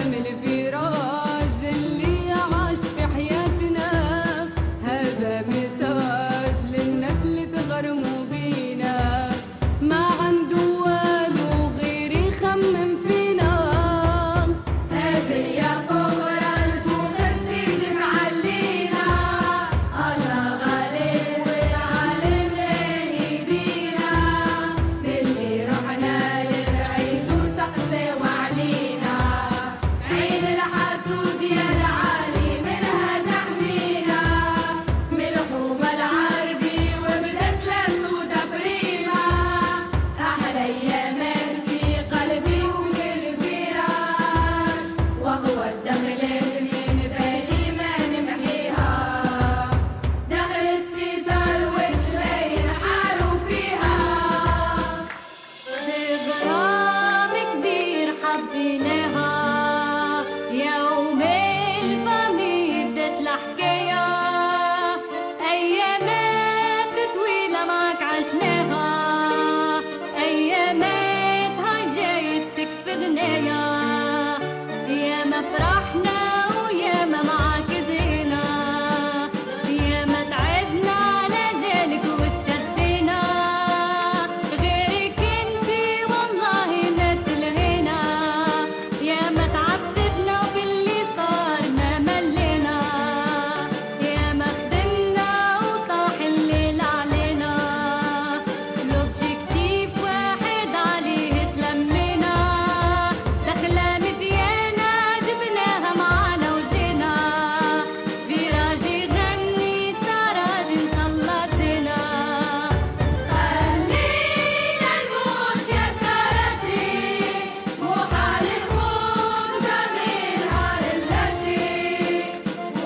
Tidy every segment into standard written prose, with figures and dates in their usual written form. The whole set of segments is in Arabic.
دم الفراش اللي عاش في حياتنا، هذا مساج للناس اللي تغرموا بينا، ما عنده والو غير يخمم فينا. هذه يا فخر الفوق تزيد تعلينا، الله غالب والعالم ليه يبينا، اللي رحنا للعيد وسقسي وعلينا، عين الحسود يا العالي منها تحمينا، ملحوم العربي وبدت للسودة بريمة، أحلى أيامات في قلبي وفي الفراش، وقوى دخلت من بالي ما نمحيها، دخلت سيزار وتلاين حاروا فيها. بغرام كبير حبيناها، يوم الفامي بدت الحكاية، أيامات طويلة معك عشناها، أياماتها جاية تكفي غنايا، ياما فرحنا وياما معاك زينا، ياما تعبنا على جالك وتشدينا، غيرك انتي والله ما تلهينا، ياما تعذبنا وباللي صار ما ملينا، ياما خدمنا وطاح الليل علينا، لوبجيكتيف واحد عليه تلمينا، دخلة مزيانة جبناها معانا وجينا، فيراجي غني تراجي نخلصينا، خلينا نموت يا كراشي، مو حال الخوف جميل نهار اللاشي،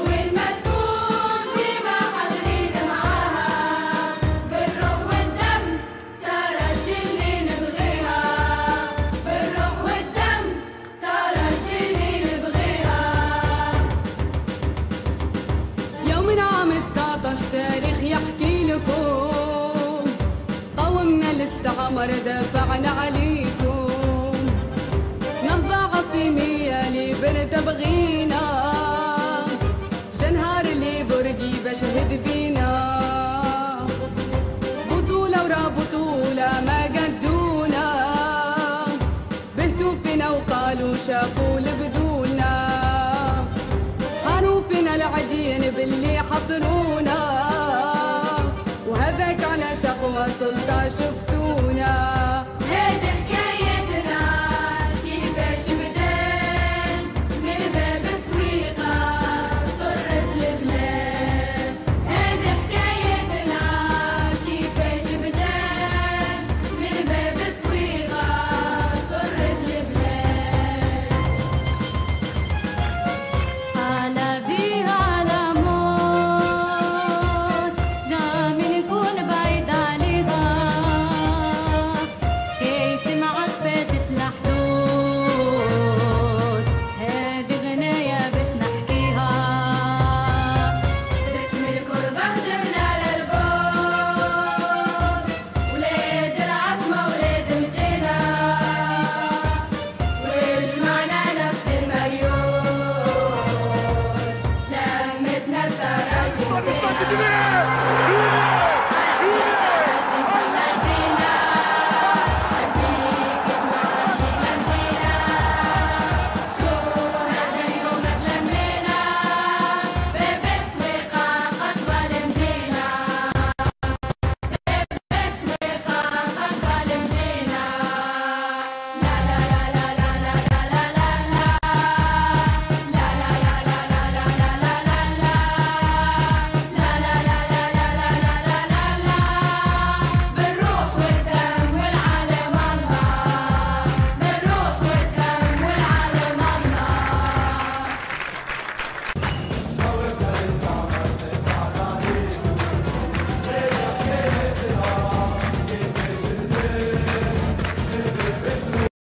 وين ما تكون ديما حاضرين معاها، بالروح والدم كراشي اللي نبغيها، بالروح والدم كراشي اللي نبغيها. يوم عام 19 تاريخ يحكي لكم، قومنا الاستعمار دافعنا عليكم، نهضة عصيمية اللي برد بغينا، جنهار اللي برقي بشهد بينا، بطولة ورا بطولة ما قدونا، بهتوا فينا وقالوا شافوا لبدونا، خانوا فينا العدين باللي حصرونا، وهذاك على شقوى سلطة شفتونا.